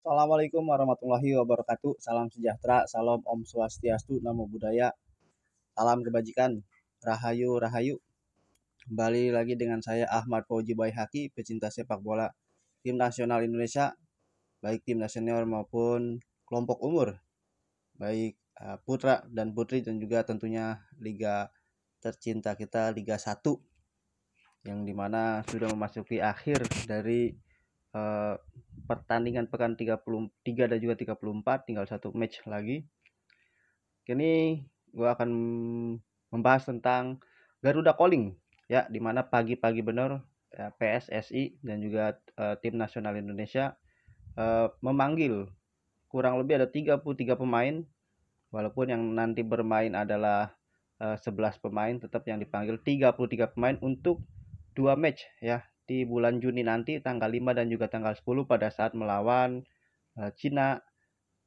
Assalamualaikum warahmatullahi wabarakatuh. Salam sejahtera, salam Om Swastiastu, Namo Buddhaya, salam kebajikan, Rahayu Rahayu. Kembali lagi dengan saya Ahmad Fauji Baihaqi, pecinta sepak bola tim nasional Indonesia, baik timnas senior maupun kelompok umur, baik putra dan putri, dan juga tentunya liga tercinta kita, Liga 1, yang dimana sudah memasuki akhir dari eh, pertandingan pekan 33 dan juga 34, tinggal satu match lagi. Kini gue akan membahas tentang Garuda Calling, ya, dimana pagi-pagi benar ya, PSSI dan juga tim nasional Indonesia memanggil kurang lebih ada 33 pemain, walaupun yang nanti bermain adalah 11 pemain, tetap yang dipanggil 33 pemain untuk dua match ya di bulan Juni nanti, tanggal 5 dan juga tanggal 10 pada saat melawan Cina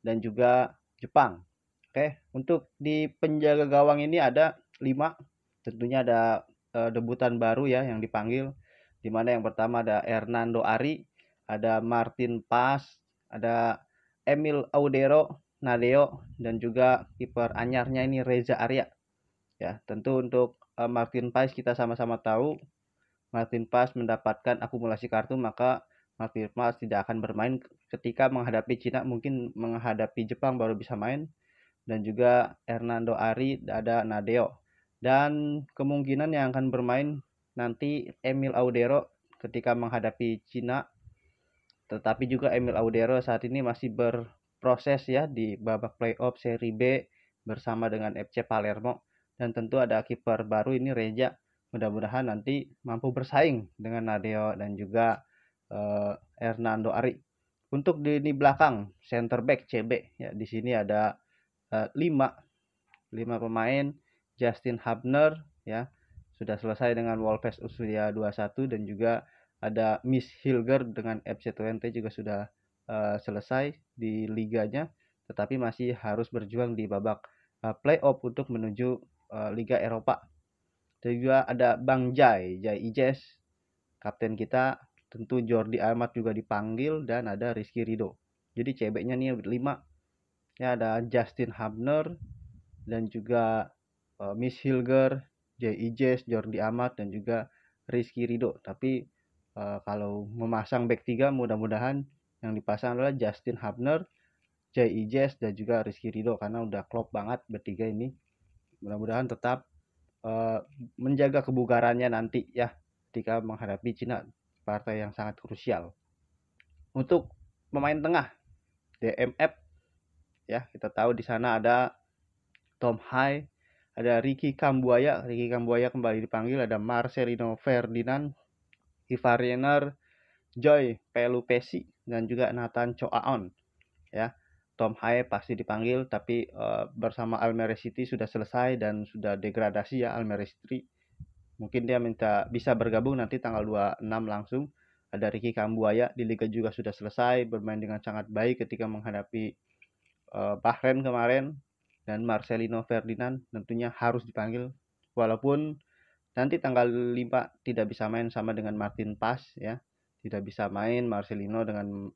dan juga Jepang. Oke, untuk di penjaga gawang ini ada 5. Tentunya ada debutan baru ya yang dipanggil, di mana yang pertama ada Hernando Ari, ada Martin Pas, ada Emil Audero Nadeo, dan juga kiper anyarnya ini Reza Arya. Ya, tentu untuk Martin Pas kita sama-sama tahu Martin Pas mendapatkan akumulasi kartu, maka Martin Pas tidak akan bermain ketika menghadapi Cina, mungkin menghadapi Jepang baru bisa main. Dan juga Hernando Ari, ada Nadeo. Dan kemungkinan yang akan bermain nanti Emil Audero ketika menghadapi Cina. Tetapi juga Emil Audero saat ini masih berproses ya di babak playoff Serie B bersama dengan FC Palermo. Dan tentu ada kiper baru ini Reja. Mudah-mudahan nanti mampu bersaing dengan Nadeo dan juga Hernando Ari. Untuk di belakang center back CB ya, di sini ada 5 pemain. Justin Hubner ya sudah selesai dengan Wolves usia 21, dan juga ada Miss Hilger dengan FC Twente juga sudah selesai di liganya, tetapi masih harus berjuang di babak playoff untuk menuju Liga Eropa. Dan juga ada Bang Jai Ijes, kapten kita. Tentu Jordi Amat juga dipanggil, dan ada Rizky Rido. Jadi CB-nya nih 5 ya, ada Justin Hubner dan juga Miss Hilger, Ijes, Jordi Amat, dan juga Rizky Rido. Tapi kalau memasang back 3, mudah-mudahan yang dipasang adalah Justin Hubner, Ijes, dan juga Rizky Rido, karena udah klop banget bertiga ini. Mudah-mudahan tetap menjaga kebugarannya nanti ya ketika menghadapi Cina, partai yang sangat krusial. Untuk pemain tengah DMF ya, kita tahu di sana ada Tom Hai, ada Ricky Kambuaya kembali dipanggil, ada Marcelino Ferdinand, Ivar Renner, Joy Pelupesi, dan juga Nathan Choaon ya. Tom Hai pasti dipanggil, tapi bersama Almere City sudah selesai dan sudah degradasi ya Almere City. Mungkin dia minta bisa bergabung nanti tanggal 26 langsung. Ada Ricky Kambuaya di Liga juga sudah selesai, bermain dengan sangat baik ketika menghadapi Bahrain kemarin. Dan Marcelino Ferdinand tentunya harus dipanggil, walaupun nanti tanggal 5 tidak bisa main sama dengan Martin Pas ya. Tidak bisa main Marcelino dengan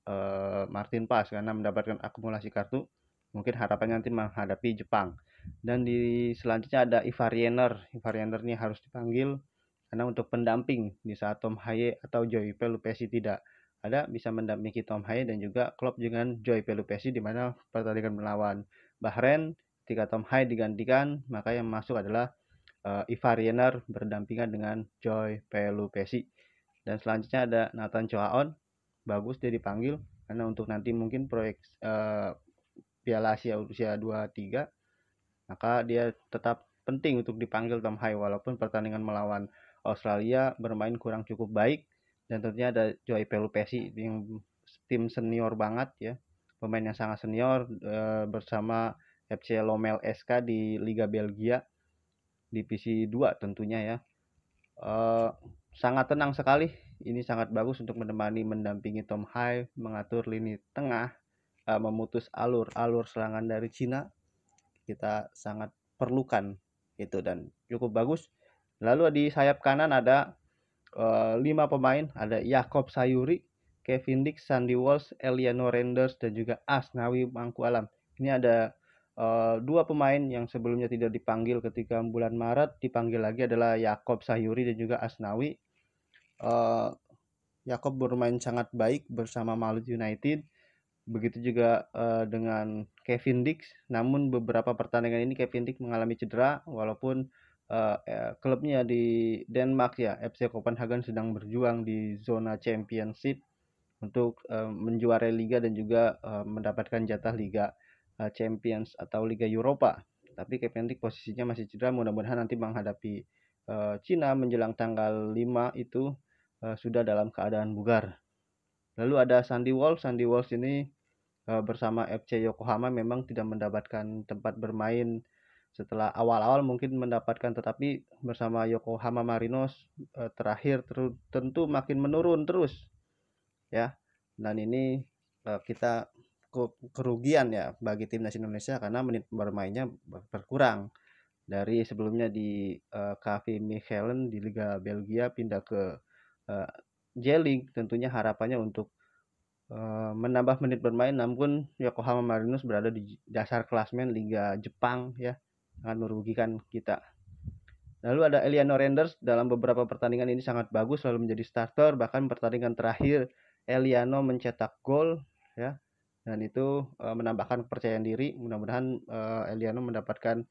Martin Pas karena mendapatkan akumulasi kartu. Mungkin harapannya nanti menghadapi Jepang. Dan di selanjutnya ada Ivar Renner. Ini harus dipanggil karena untuk pendamping di saat Tom Haye atau Joy Pelupesi tidak ada, bisa mendampingi Tom Haye dan juga klub dengan Joy Pelupesi, di mana pertandingan melawan Bahrain ketika Tom Haye digantikan, maka yang masuk adalah Ivar Renner berdampingan dengan Joy Pelupesi. Dan selanjutnya ada Nathan Choaon, bagus dia dipanggil karena untuk nanti mungkin proyek Piala Asia usia 23, maka dia tetap penting untuk dipanggil Tom Haye, walaupun pertandingan melawan Australia bermain kurang cukup baik. Dan tentunya ada Joy Pelupesi yang tim senior banget ya, pemain yang sangat senior bersama FC Lommel SK di Liga Belgia divisi 2 tentunya ya. Sangat tenang sekali, ini sangat bagus untuk mendampingi Tom Haye, mengatur lini tengah, memutus alur serangan dari Cina. Kita sangat perlukan itu dan cukup bagus. Lalu di sayap kanan ada 5 pemain, ada Yakob Sayuri Kevin Dix, Sandy Walsh, Eliano Renders, dan juga Asnawi Mangkualam. Ini ada dua pemain yang sebelumnya tidak dipanggil ketika bulan Maret, dipanggil lagi adalah Yakob Sayuri dan juga Asnawi. Yakob bermain sangat baik bersama Malut United. Begitu juga dengan Kevin Dix. Namun beberapa pertandingan ini Kevin Dix mengalami cedera, walaupun klubnya di Denmark ya, FC Copenhagen sedang berjuang di zona Championship untuk menjuarai liga dan juga mendapatkan jatah Liga Champions atau Liga Eropa. Tapi Kevin Dix posisinya masih cedera, mudah-mudahan nanti menghadapi Cina menjelang tanggal 5 itu sudah dalam keadaan bugar. Lalu ada Sandy Walsh. Sandy Walsh ini bersama FC Yokohama memang tidak mendapatkan tempat bermain setelah awal-awal mungkin mendapatkan, tetapi bersama Yokohama Marinos terakhir tentu makin menurun terus ya. Dan ini kita kerugian ya bagi timnas Indonesia karena menit bermainnya berkurang. Dari sebelumnya di KV Mechelen di Liga Belgia pindah ke J-League, tentunya harapannya untuk menambah menit bermain, namun Yokohama Marinos berada di dasar klasmen Liga Jepang ya, sangat merugikan kita. Lalu ada Eliano Renders, dalam beberapa pertandingan ini sangat bagus, selalu menjadi starter, bahkan pertandingan terakhir Eliano mencetak gol ya, dan itu menambahkan kepercayaan diri. Mudah-mudahan Eliano mendapatkan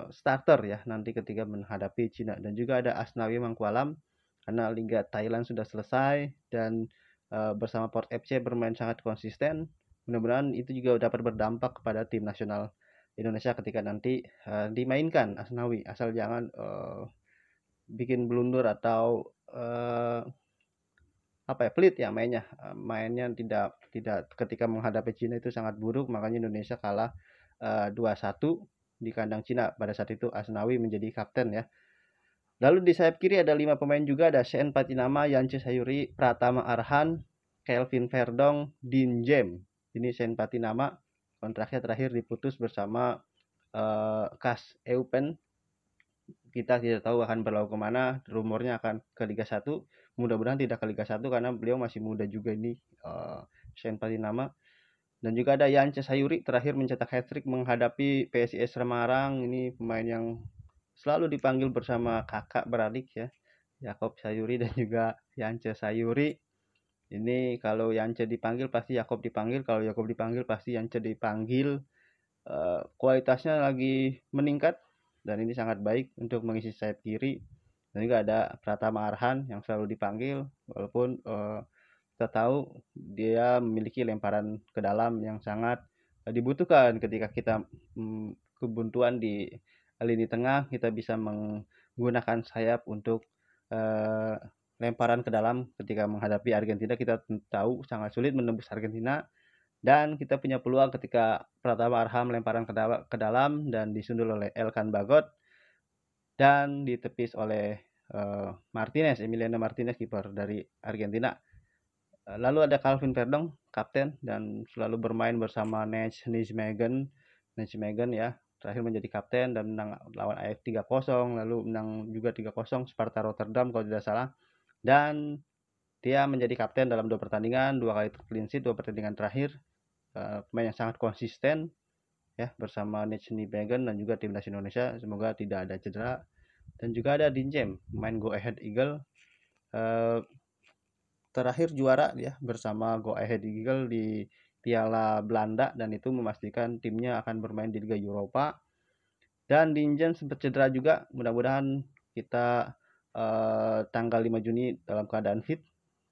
starter ya nanti ketika menghadapi Cina. Dan juga ada Asnawi Mangkualam, karena Liga Thailand sudah selesai dan bersama Port FC bermain sangat konsisten. Mudah-mudahan itu juga dapat berdampak kepada tim nasional Indonesia ketika nanti dimainkan Asnawi, asal jangan bikin blunder atau pelit ya mainnya tidak ketika menghadapi Cina itu sangat buruk, makanya Indonesia kalah 2-1 di kandang Cina. Pada saat itu Asnawi menjadi kapten ya. Lalu di sayap kiri ada 5 pemain juga, ada Sen Patinama, Yance Sayuri, Pratama Arhan, Kelvin Verdong, Din Jem. Ini Sen Patinama, kontraknya terakhir diputus bersama KAS Eupen. Kita tidak tahu akan berlalu kemana, rumornya akan ke Liga 1. Mudah-mudahan tidak ke Liga 1 karena beliau masih muda juga ini, Sen Patinama. Dan juga ada Yance Sayuri, terakhir mencetak hat-trick menghadapi PSIS Semarang. Ini pemain yang selalu dipanggil bersama kakak beradik ya, Yakob Sayuri dan juga Yance Sayuri. Ini kalau Yance dipanggil pasti Yakob dipanggil, kalau Yakob dipanggil pasti Yance dipanggil. Kualitasnya lagi meningkat dan ini sangat baik untuk mengisi sayap kiri. Dan juga ada Pratama Arhan yang selalu dipanggil, walaupun kita tahu dia memiliki lemparan ke dalam yang sangat dibutuhkan ketika kita kebuntuan di lini tengah. Kita bisa menggunakan sayap untuk lemparan ke dalam ketika menghadapi Argentina. Kita tahu sangat sulit menembus Argentina, dan kita punya peluang ketika Pratama Arham lemparan ke dalam dan disundul oleh Elkan Bagot dan ditepis oleh Martinez, Emiliano Martinez, kiper dari Argentina. Lalu ada Calvin Verdong, kapten dan selalu bermain bersama Nijmegen ya, terakhir menjadi kapten dan menang lawan AF 3-0, lalu menang juga 3-0 Sparta Rotterdam kalau tidak salah. Dan dia menjadi kapten dalam 2 pertandingan, 2 kali clean sheet 2 pertandingan terakhir. Pemain yang sangat konsisten ya bersama Nijmegen dan juga timnas Indonesia, semoga tidak ada cedera. Dan juga ada Dinjem, pemain Go Ahead Eagle, terakhir juara ya bersama Go Ahead Eagle di Piala Belanda, dan itu memastikan timnya akan bermain di Liga Eropa. Dan Dinjen sempat cedera juga, mudah-mudahan kita tanggal 5 Juni dalam keadaan fit,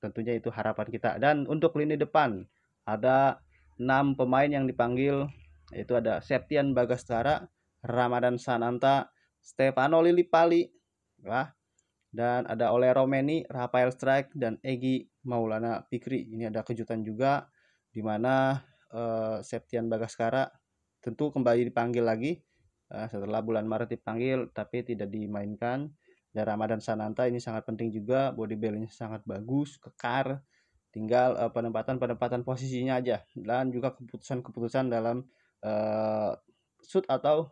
tentunya itu harapan kita. Dan untuk lini depan ada 6 pemain yang dipanggil, yaitu ada Septian Bagaskara, Ramadan Sananta, Stefano Lillipali ya, dan ada Ole Romeni, Rafael Strike, dan Egy Maulana Fikri. Ini ada kejutan juga, di mana Septian Bagaskara tentu kembali dipanggil lagi setelah bulan Maret dipanggil tapi tidak dimainkan. Dan Ramadan Sananta ini sangat penting juga, body balance sangat bagus, kekar, tinggal penempatan posisinya aja, dan juga keputusan dalam shoot atau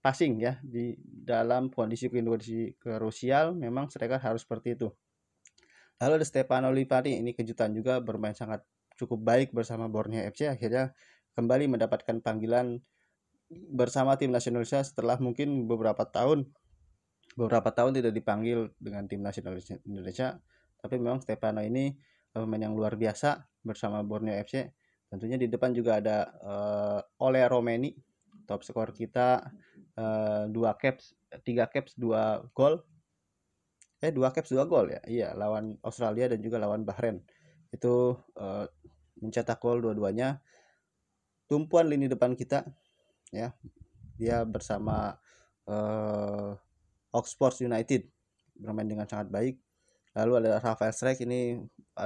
passing ya, di dalam kondisi krusial memang striker harus seperti itu. Lalu ada Stefano Lipari, ini kejutan juga, bermain sangat cukup baik bersama Borneo FC, akhirnya kembali mendapatkan panggilan bersama tim nasional Indonesia setelah mungkin beberapa tahun tidak dipanggil dengan tim nasional Indonesia. Tapi memang Stefano ini pemain yang luar biasa bersama Borneo FC. Tentunya di depan juga ada Ole Romeni, top skor kita, 3 caps 2 gol, 2 caps 2 gol ya, iya, lawan Australia dan juga lawan Bahrain. Itu mencetak gol dua-duanya. Tumpuan lini depan kita ya, dia bersama Oxford United bermain dengan sangat baik. Lalu ada Rafael Strike, ini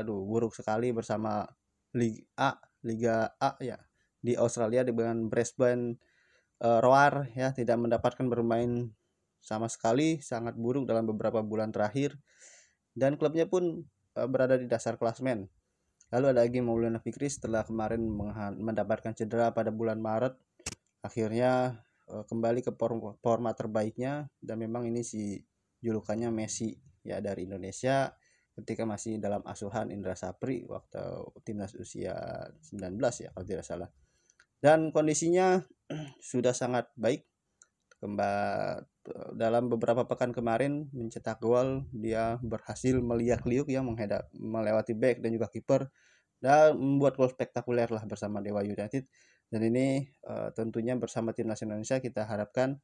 buruk sekali bersama Liga A ya, di Australia dengan Brisbane Roar ya, tidak mendapatkan bermain sama sekali, sangat buruk dalam beberapa bulan terakhir, dan klubnya pun berada di dasar klasmen. Lalu ada lagi Maulana Fikri, setelah kemarin mendapatkan cedera pada bulan Maret, akhirnya kembali ke forma terbaiknya, dan memang ini si julukannya Messi ya dari Indonesia ketika masih dalam asuhan Indra Sapri waktu timnas usia 19 ya kalau tidak salah. Dan kondisinya sudah sangat baik. Dalam beberapa pekan kemarin mencetak gol, dia berhasil meliak-liuk ya, melewati back dan juga kiper, dan membuat gol spektakuler lah bersama Dewa United. Dan ini tentunya bersama tim nasional Indonesia kita harapkan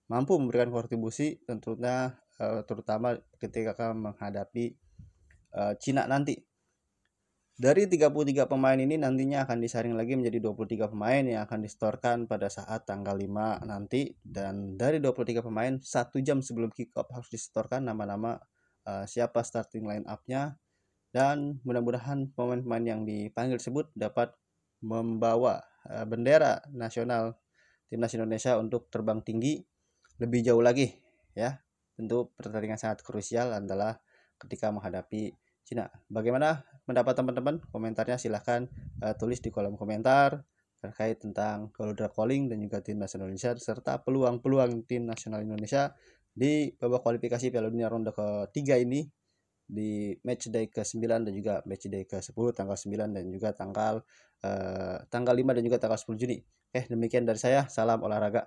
mampu memberikan kontribusi, tentunya terutama ketika akan menghadapi Cina nanti. Dari 33 pemain ini nantinya akan disaring lagi menjadi 23 pemain yang akan disetorkan pada saat tanggal 5 nanti. Dan dari 23 pemain, 1 jam sebelum kick off harus disetorkan nama-nama siapa starting line up-nya. Dan mudah-mudahan pemain-pemain yang dipanggil tersebut dapat membawa bendera nasional timnas Indonesia untuk terbang tinggi lebih jauh lagi ya. Tentu pertandingan sangat krusial adalah ketika menghadapi Cina. Bagaimana pendapat teman-teman? Komentarnya silahkan tulis di kolom komentar terkait tentang Garuda Calling dan juga tim nasional Indonesia serta peluang-peluang tim nasional Indonesia di babak kualifikasi Piala Dunia ronde ketiga ini di match day ke-9 dan juga match day ke-10 tanggal 9 dan juga tanggal 5 dan juga tanggal 10 Juni. Demikian dari saya. Salam olahraga.